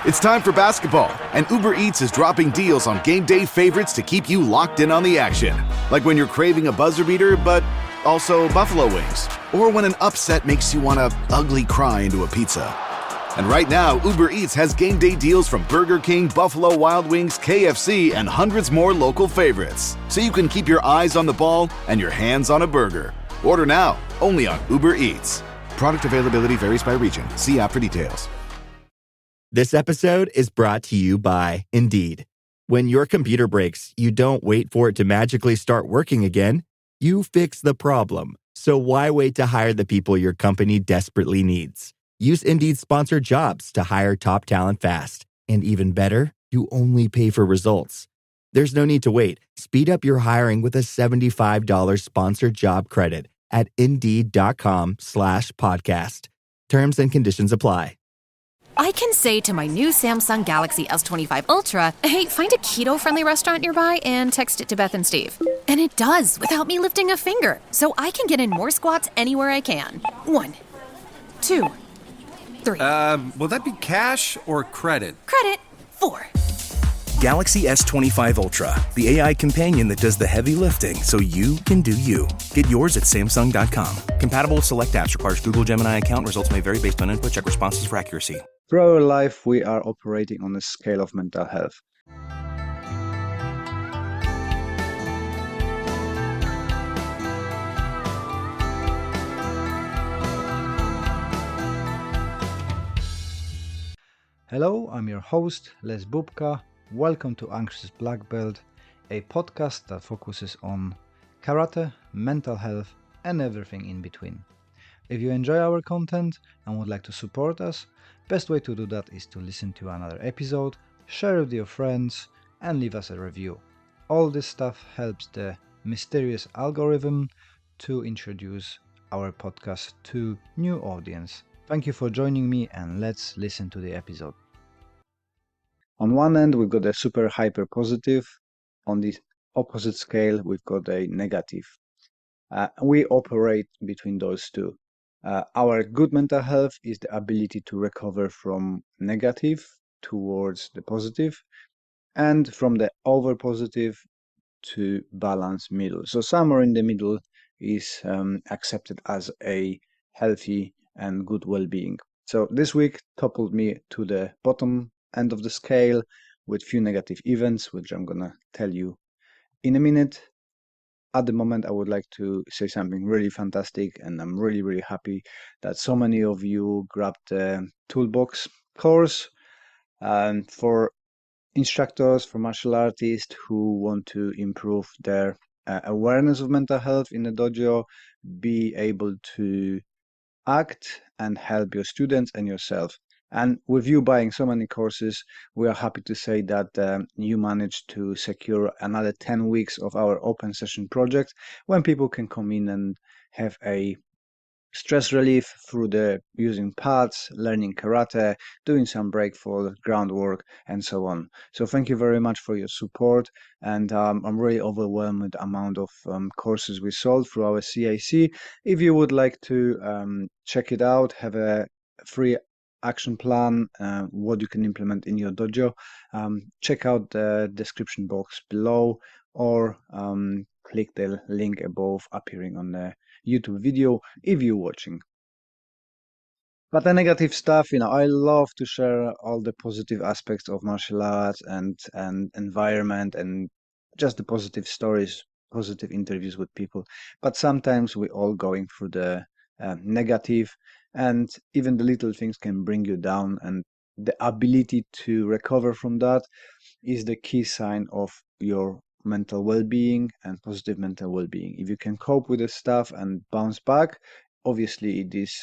It's time for basketball, and Uber Eats is dropping deals on game day favorites to keep you locked in on the action. Like when you're craving a buzzer beater, but also buffalo wings. Or when an upset makes you want to ugly cry into a pizza. And right now, Uber Eats has game day deals from Burger King, Buffalo Wild Wings, KFC, and hundreds more local favorites. So you can keep your eyes on the ball and your hands on a burger. Order now, only on Uber Eats. Product availability varies by region. See app for details. This episode is brought to you by Indeed. When your computer breaks, you don't wait for it to magically start working again. You fix the problem. So why wait to hire the people your company desperately needs? Use Indeed's sponsored jobs to hire top talent fast. And even better, you only pay for results. There's no need to wait. Speed up your hiring with a $75 sponsored job credit at Indeed.com/podcast. Terms and conditions apply. I can say to my new Samsung Galaxy S25 Ultra, hey, find a keto-friendly restaurant nearby and text it to Beth and Steve. And it does without me lifting a finger, so I can get in more squats anywhere I can. 1, 2, 3. Will that be cash or credit? Credit. 4. Galaxy S25 Ultra, the AI companion that does the heavy lifting so you can do you. Get yours at Samsung.com. Compatible with select apps. Requires Google Gemini account. Results may vary based on input. Check responses for accuracy. Throughout our life, we are operating on a scale of mental health. Hello, I'm your host, Les Bubka. Welcome to Anxious Black Belt, a podcast that focuses on karate, mental health, and everything in between. If you enjoy our content and would like to support us, best way to do that is to listen to another episode, share with your friends, and leave us a review. All this stuff helps the mysterious algorithm to introduce our podcast to new audience. Thank you for joining me, and let's listen to the episode. On one end, we've got a super hyper positive. On the opposite scale, we've got a negative. We operate between those two. Our good mental health is the ability to recover from negative towards the positive, and from the over positive to balance middle. So somewhere in the middle is accepted as a healthy and good well-being. So this week toppled me to the bottom end of the scale with few negative events, which I'm gonna tell you in a minute. At the moment, I would like to say something really fantastic, and I'm really happy that so many of you grabbed the Toolbox course. And for instructors, for martial artists who want to improve their awareness of mental health in the dojo, be able to act and help your students and yourself. And with you buying so many courses, we are happy to say that you managed to secure another 10 weeks of our open session project, when people can come in and have a stress relief through the using pads, learning karate, doing some breakfall, groundwork, and so on. So thank you very much for your support, and I'm really overwhelmed with the amount of courses we sold through our CAC. If you would like to check it out, have a free action plan, what you can implement in your dojo, check out the description box below, or click the link above appearing on the YouTube video if you're watching. But the negative stuff, I love to share all the positive aspects of martial arts and environment, and just the positive stories, positive interviews with people. But sometimes we're all going through the negative, and even the little things can bring you down, and the ability to recover from that is the key sign of your mental well-being and positive mental well-being. If you can cope with the stuff and bounce back, obviously it is,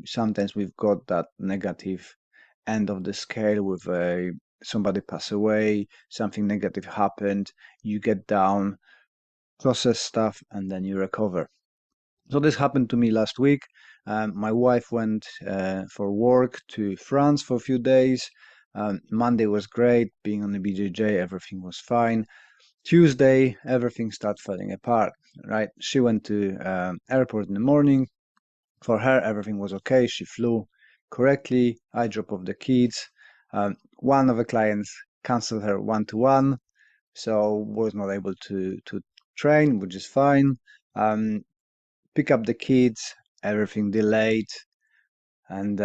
sometimes we've got that negative end of the scale with somebody pass away, something negative happened, you get down, process stuff, and then you recover. So this happened to me last week. My wife went for work to France for a few days. Monday was great, being on the BJJ, everything was fine. Tuesday, everything started falling apart, right? She went to airport in the morning. For her, everything was okay. She flew correctly. I dropped off the kids. One of the clients canceled her 1-to-1, so was not able to train, which is fine. Pick up the kids, everything delayed, and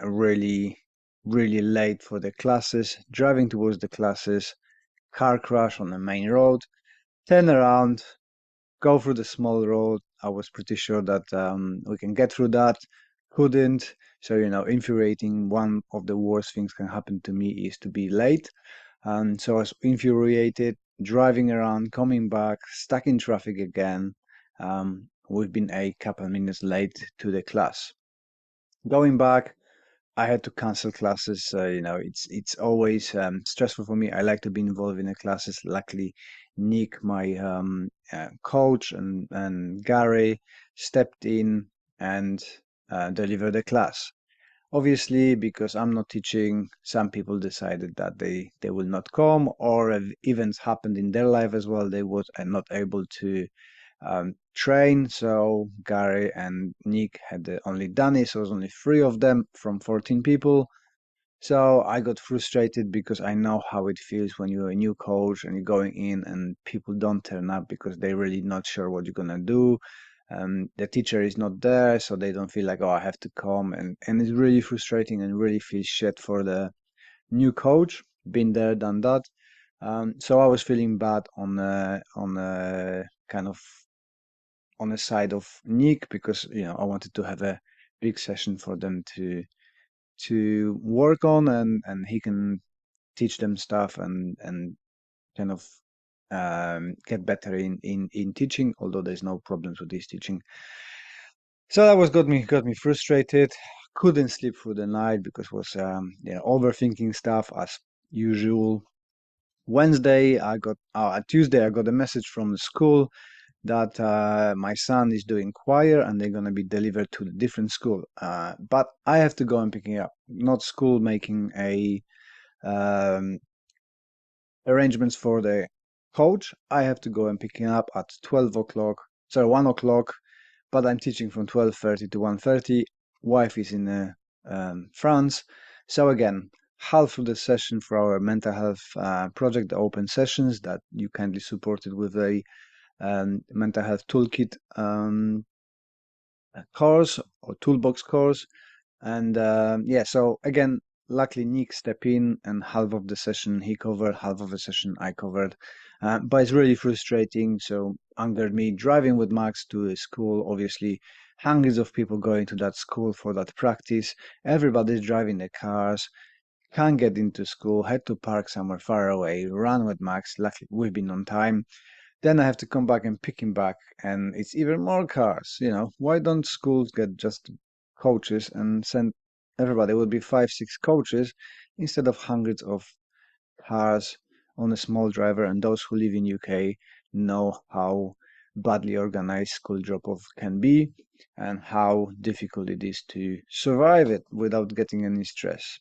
really late for the classes. Driving towards the classes, car crash on the main road, turn around, go through the small road. I was pretty sure that we can get through that. Couldn't. So, infuriating. One of the worst things can happen to me is to be late. So I was infuriated, driving around, coming back, stuck in traffic again. We've been a couple minutes late to the class. Going back, I had to cancel classes. It's always stressful for me. I like to be involved in the classes. Luckily, Nick, my coach, and Gary stepped in and delivered the class. Obviously, because I'm not teaching, some people decided that they will not come, or if events happened in their life as well, they were not able to train. So Gary and Nick had only done it, so it was only 3 of them from 14 people. So I got frustrated because I know how it feels when you're a new coach and you're going in and people don't turn up because they're really not sure what you're gonna do. The teacher is not there, so they don't feel like, oh, I have to come, and it's really frustrating and really feels shit for the new coach. Been there, done that. So I was feeling bad on kind of on the side of Nick, because I wanted to have a big session for them to work on, and he can teach them stuff and kind of get better in teaching, although there's no problems with his teaching. So that was got me frustrated. Couldn't sleep through the night because was overthinking stuff as usual. Tuesday I got a message from the school that my son is doing choir and they're going to be delivered to a different school. But I have to go and pick him up, not school making a arrangements for the coach. I have to go and pick him up at 1 o'clock, but I'm teaching from 12:30 to 1:30. Wife is in France. So again, half of the session for our mental health project, the open sessions that you kindly supported with a mental health toolkit course or toolbox course. And so again, luckily Nick stepped in and half of the session he covered, half of the session I covered. But it's really frustrating. So angered me driving with Max to a school, obviously hundreds of people going to that school for that practice. Everybody's driving their cars, can't get into school, had to park somewhere far away, run with Max. Luckily we've been on time. Then I have to come back and pick him back, and it's even more cars. Why don't schools get just coaches and send everybody? It would be 5-6 coaches instead of hundreds of cars on a small driver. And those who live in UK know how badly organized school drop-off can be and how difficult it is to survive it without getting any stress.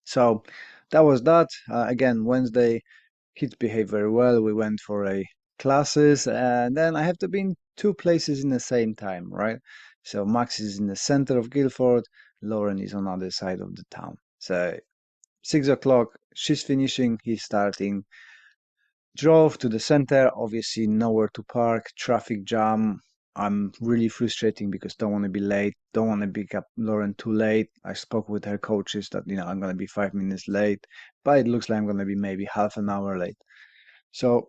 So that was that. Again, Wednesday, kids behave very well. We went for a classes, and then I have to be in 2 places in the same time, right? So Max is in the center of Guildford, Lauren is on the other side of the town. So 6 o'clock, she's finishing, he's starting. Drove to the center, obviously nowhere to park, traffic jam. I'm really frustrating because don't want to be late, don't want to pick up Lauren too late. I spoke with her coaches that I'm going to be 5 minutes late, but it looks like I'm going to be maybe half an hour late. So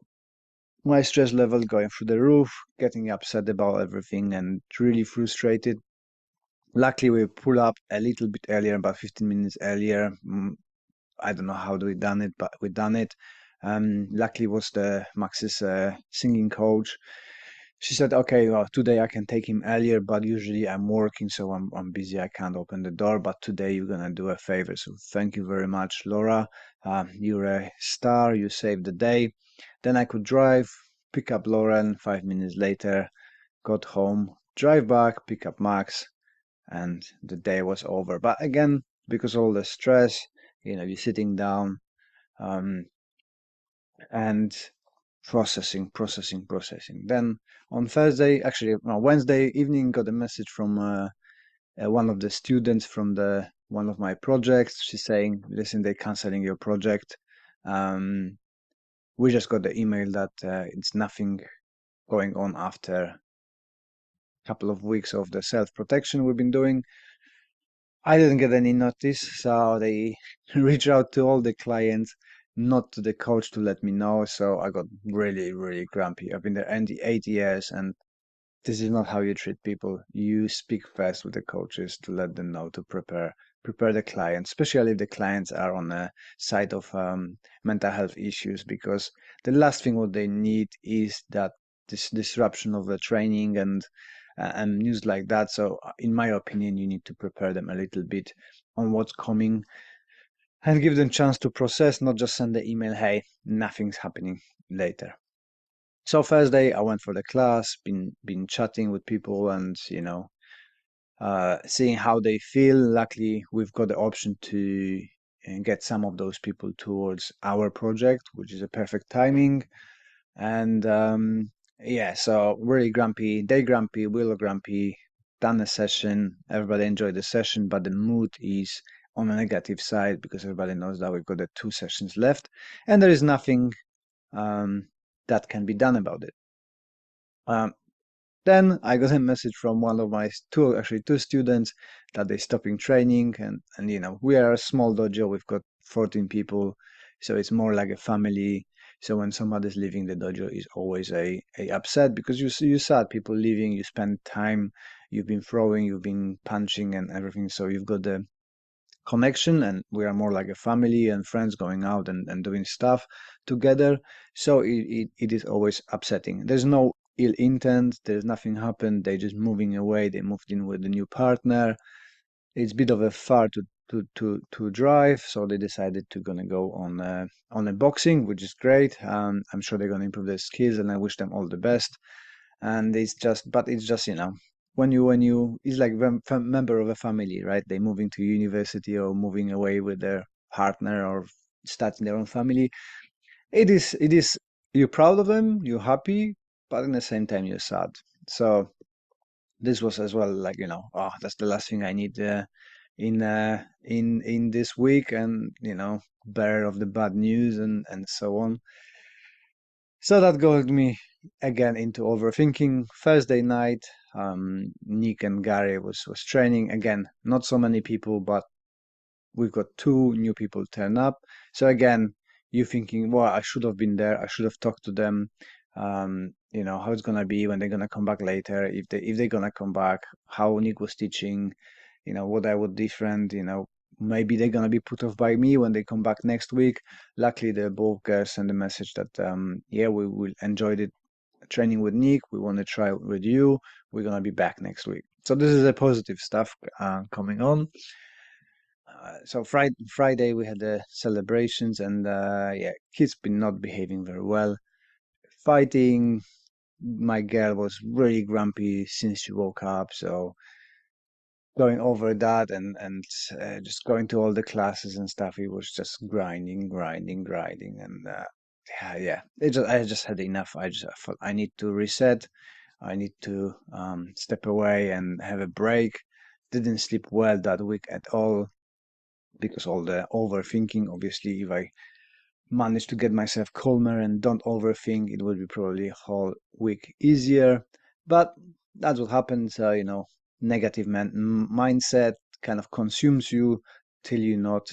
my stress level going through the roof, getting upset about everything and really frustrated. Luckily, we pull up a little bit earlier, about 15 minutes earlier. I don't know how we done it, but we done it. Luckily, was the Max's singing coach. She said, okay, well, today I can take him earlier, but usually I'm working, so I'm busy. I can't open the door, but today you're going to do a favor. So thank you very much, Laura. You're a star. You saved the day. Then I could drive, pick up Lauren. 5 minutes later, got home, drive back, pick up Max, and the day was over. But again, because all the stress, you're sitting down and processing. Then on Wednesday evening, got a message from one of the students from the one of my projects. She's saying, listen, they're canceling your project. We just got the email that it's nothing going on after a couple of weeks of the self-protection we've been doing. I didn't get any notice, so they reached out to all the clients, not to the coach, to let me know. So I got really, really grumpy. I've been there 8 years, and this is not how you treat people. You speak first with the coaches to let them know to prepare the clients, especially if the clients are on the side of mental health issues, because the last thing what they need is that this disruption of the training and news like that. So in my opinion, you need to prepare them a little bit on what's coming and give them chance to process, not just send the email, hey, nothing's happening later. So Thursday I went for the class, been chatting with people and seeing how they feel. Luckily, we've got the option to get some of those people towards our project, which is a perfect timing. And yeah, so really grumpy, they grumpy, we're grumpy, done a session, everybody enjoyed the session, but the mood is on the negative side because everybody knows that we've got the 2 sessions left and there is nothing that can be done about it. Then I got a message from one of my two students that they're stopping training, and we are a small dojo. We've got 14 people, so it's more like a family. So when somebody's leaving the dojo, is always a upset because you saw people leaving. You spend time, you've been throwing, you've been punching, and everything. So you've got the connection, and we are more like a family and friends going out and doing stuff together. So it is always upsetting. There's no ill intent, there's nothing happened, they just moving away, they moved in with a new partner. It's a bit of a far to drive, so they decided to gonna go on a boxing, which is great. I'm sure they're gonna improve their skills and I wish them all the best. And it's just when you it's like a member of a family, right? They moving to university or moving away with their partner or starting their own family. It is you're proud of them, you're happy, but at the same time you're sad. So this was as well like that's the last thing I need in this week, and bearer of the bad news and so on. So that got me again into overthinking. Thursday night, Nick and Gary was training again. Not so many people, but we've got 2 new people turn up. So again, you thinking, well, I should have been there. I should have talked to them. How it's gonna be when they're gonna come back later. If they're gonna come back, how Nick was teaching. What I would different. Maybe they're gonna be put off by me when they come back next week. Luckily, the both girls sent a message that yeah, we will enjoy the training with Nick. We want to try it with you. We're gonna be back next week. So this is a positive stuff coming on. So Friday we had the celebrations, and yeah, kids been not behaving very well, fighting. My girl was really grumpy since she woke up, so going over that and just going to all the classes and stuff, it was just grinding, and yeah. I just had enough. I thought I need to reset. I need to step away and have a break. Didn't sleep well that week at all because all the overthinking. Obviously, if I manage to get myself calmer and don't overthink, it would be probably a whole week easier. But that's what happens. Negative mindset kind of consumes you till you not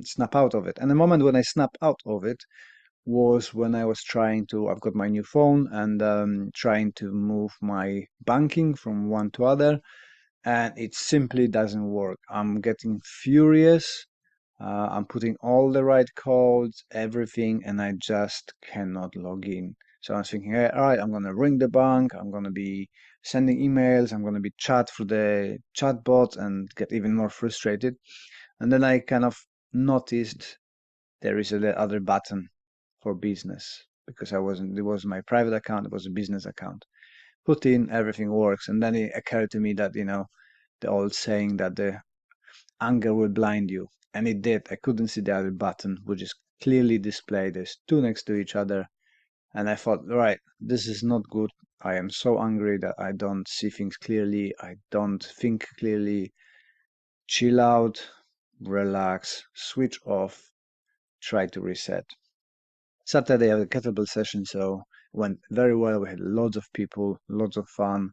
snap out of it. And the moment when I snapped out of it was when I was I've got my new phone and trying to move my banking from one to other, and it simply doesn't work. I'm getting furious. I'm putting all the right codes, everything, and I just cannot log in. So I was thinking, hey, all right, I'm going to ring the bank. I'm going to be sending emails. I'm going to be chat through the chatbot and get even more frustrated. And then I kind of noticed there is the other button for business, because it was my private account. It was a business account. Put in, everything works. And then it occurred to me that, the old saying that the anger will blind you. And it did. I couldn't see the other button, which is clearly displayed. There's 2 next to each other. And I thought, right, this is not good. I am so angry that I don't see things clearly. I don't think clearly. Chill out. relax, switch off, try to reset. Saturday I had a kettlebell session, so it went very well. We had lots of people, lots of fun.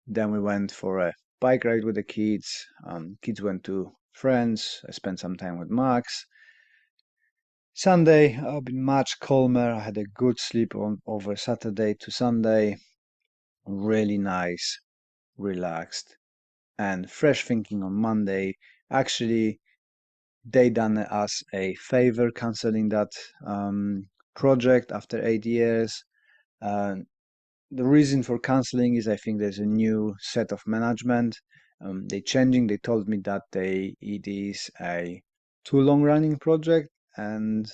Then we went for a bike ride with the kids. Kids went to friends. I spent some time with Max. Sunday I've been much calmer. I had a good sleep over Saturday to Sunday. Really nice, relaxed, and fresh thinking on Monday. Actually, they done us a favor canceling that project after 8 years. The reason for canceling is I think there's a new set of management. They changing. They told me that it is a too long running project and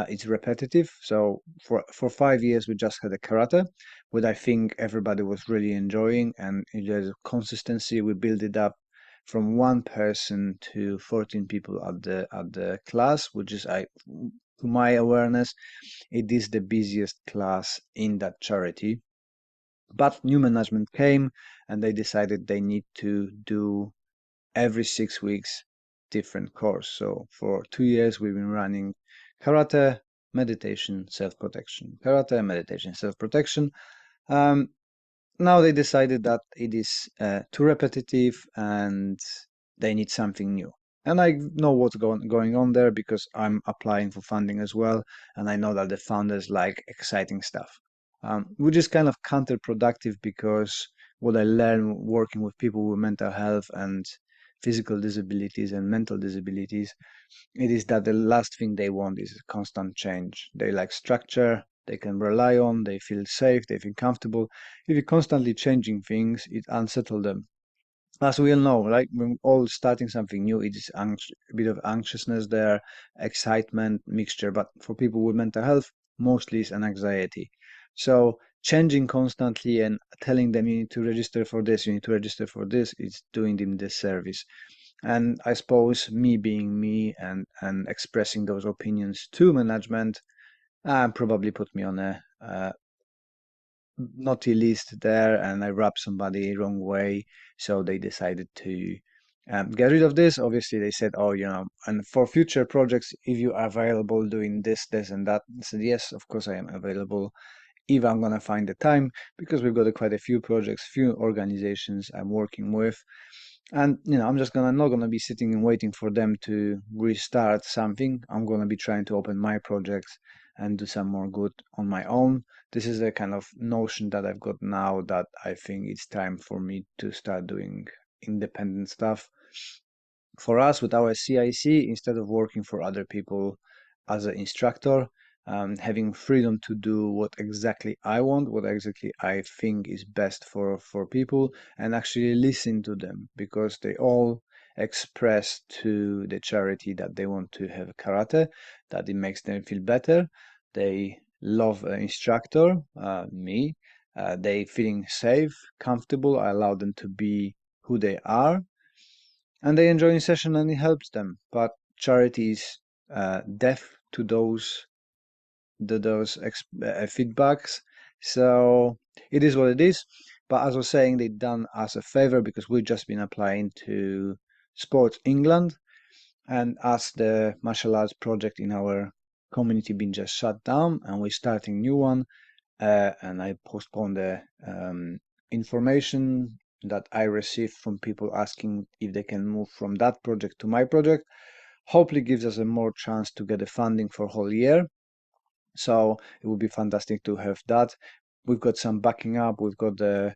it's repetitive. So for 5 years we just had a karate, what I think everybody was really enjoying, and there's consistency. We build it up from 1 person to 14 people at the class, which is to my awareness, it is the busiest class in that charity. But new management came and they decided they need to do every 6 weeks different course. So for 2 years we've been running karate, meditation, self-protection, karate, meditation, self-protection. Now they decided that it is too repetitive and they need something new. And I know what's going on there because I'm applying for funding as well, and I know that the founders like exciting stuff, which is kind of counterproductive because what I learned working with people with mental health and physical disabilities and mental disabilities, it is that the last thing they want is constant change. They like structure, they can rely on, they feel safe, they feel comfortable. If you're constantly changing things, it unsettles them. As we all know, like when all starting something new, it is a bit of anxiousness there, excitement, mixture. But for people with mental health, mostly it's an anxiety. So changing constantly and telling them you need to register for this, you need to register for this, it's doing them disservice. And I suppose me being me and expressing those opinions to management probably put me on a naughty list there, and I rubbed somebody wrong way, so they decided to get rid of this. Obviously, they said, "Oh, and for future projects, if you are available doing this, this, and that." I said, "Yes, of course I am available if I'm gonna find the time, because we've got quite a few projects, few organizations I'm working with." And I'm just not gonna be sitting and waiting for them to restart something. I'm gonna be trying to open my projects and do some more good on my own. This is a kind of notion that I've got now, that I think it's time for me to start doing independent stuff. For us, with our CIC, instead of working for other people as an instructor, having freedom to do what exactly I want, what exactly I think is best for people, and actually listen to them, because they all express to the charity that they want to have karate, that it makes them feel better. They love an instructor, me. They feeling safe, comfortable. I allow them to be who they are, and they enjoy the session and it helps them. But charity is deaf to those feedbacks, so it is what it is. But as I was saying, they done us a favor because we've just been applying to Sports England, and as the martial arts project in our community been just shut down and we're starting new one, and I postponed the information that I received from people asking if they can move from that project to my project. Hopefully gives us a more chance to get the funding for whole year. So it would be fantastic to have that. We've got some backing up. We've got the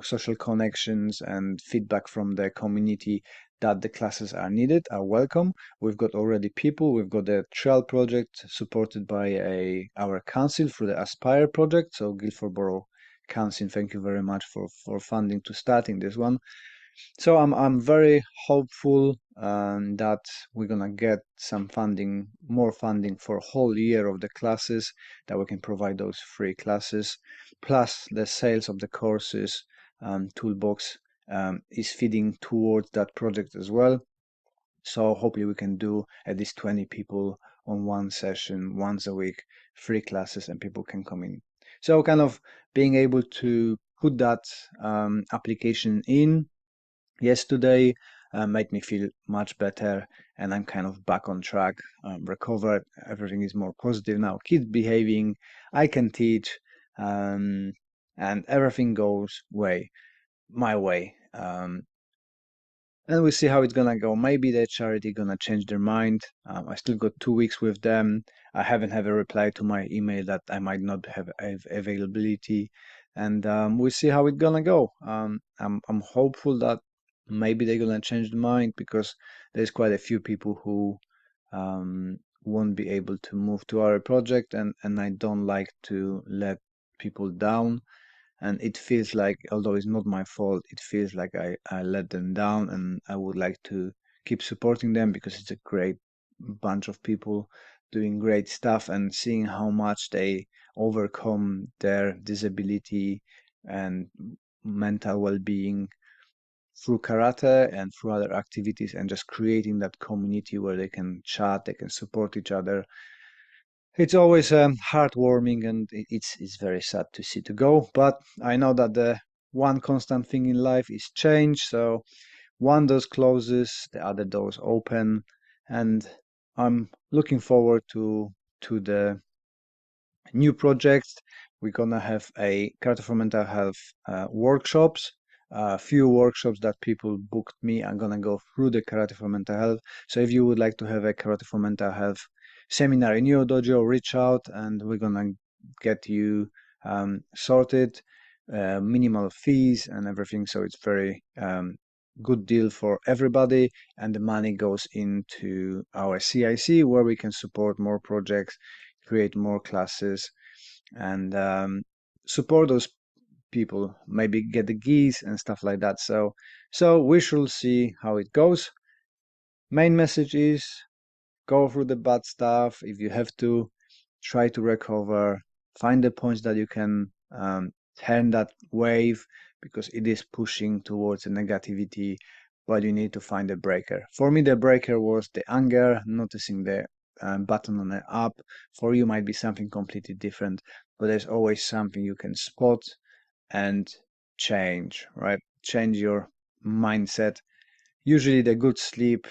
social connections and feedback from the community that the classes are needed, are welcome. We've got already people. We've got the trial project supported by our council through the Aspire project. So Guildford Borough Council, thank you very much for funding to starting this one. So I'm very hopeful that we're gonna get some funding, more funding for a whole year of the classes, that we can provide those free classes, plus the sales of the courses. Toolbox is feeding towards that project as well. So hopefully we can do at least 20 people on one session once a week, free classes, and people can come in. So kind of being able to put that application in yesterday, made me feel much better, and I'm kind of back on track, recovered. Everything is more positive now. Kids behaving, I can teach, and everything goes my way. And we'll see how it's gonna go. Maybe the charity gonna change their mind. I still got 2 weeks with them. I haven't have a reply to my email that I might not have availability, and we'll see how it's gonna go. I'm hopeful that maybe they're gonna change their mind, because there's quite a few people who won't be able to move to our project, and I don't like to let people down. And it feels like, although it's not my fault, it feels like I let them down, and I would like to keep supporting them, because it's a great bunch of people doing great stuff, and seeing how much they overcome their disability and mental well-being through karate and through other activities, and just creating that community where they can chat, they can support each other. It's always heartwarming, and it's very sad to see to go. But I know that the one constant thing in life is change. So one door closes, the other doors open, and I'm looking forward to the new projects. We're gonna have a Karate for Mental Health workshops. A few workshops that people booked me. I'm gonna go through the Karate for Mental Health. So if you would like to have a Karate for Mental Health seminar in your dojo, reach out, and we're gonna get you sorted, minimal fees and everything. So it's very good deal for everybody, and the money goes into our CIC, where we can support more projects, create more classes, and support those people, maybe get the geese and stuff like that. So we shall see how it goes. Main message is, go through the bad stuff. If you have to, try to recover, find the points that you can turn that wave, because it is pushing towards the negativity, but you need to find a breaker. For me, the breaker was the anger, noticing the button on the app. For you might be something completely different, but there's always something you can spot and change, right? Change your mindset. Usually the good sleep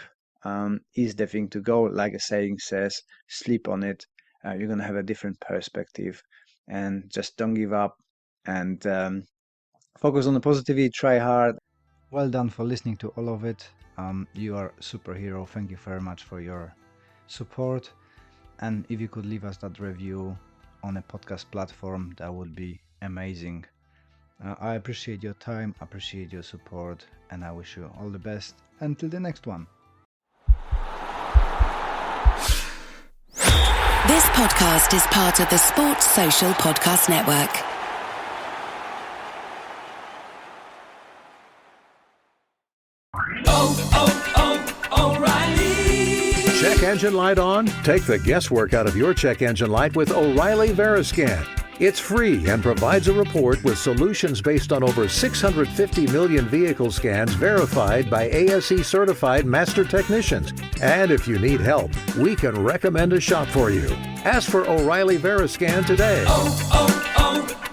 is the thing to go. Like a saying says, sleep on it. You're going to have a different perspective, and just don't give up, and focus on the positivity, try hard. Well done for listening to all of it. You are a superhero. Thank you very much for your support. And if you could leave us that review on a podcast platform, that would be amazing. I appreciate your time, appreciate your support, and I wish you all the best until the next one. This podcast is part of the Sports Social Podcast Network. O'Reilly. Check engine light on? Take the guesswork out of your check engine light with O'Reilly Veriscan. It's free and provides a report with solutions based on over 650 million vehicle scans verified by ASE certified master technicians. And if you need help, we can recommend a shop for you. Ask for O'Reilly Veriscan today.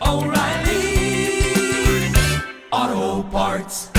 O'Reilly Auto Parts.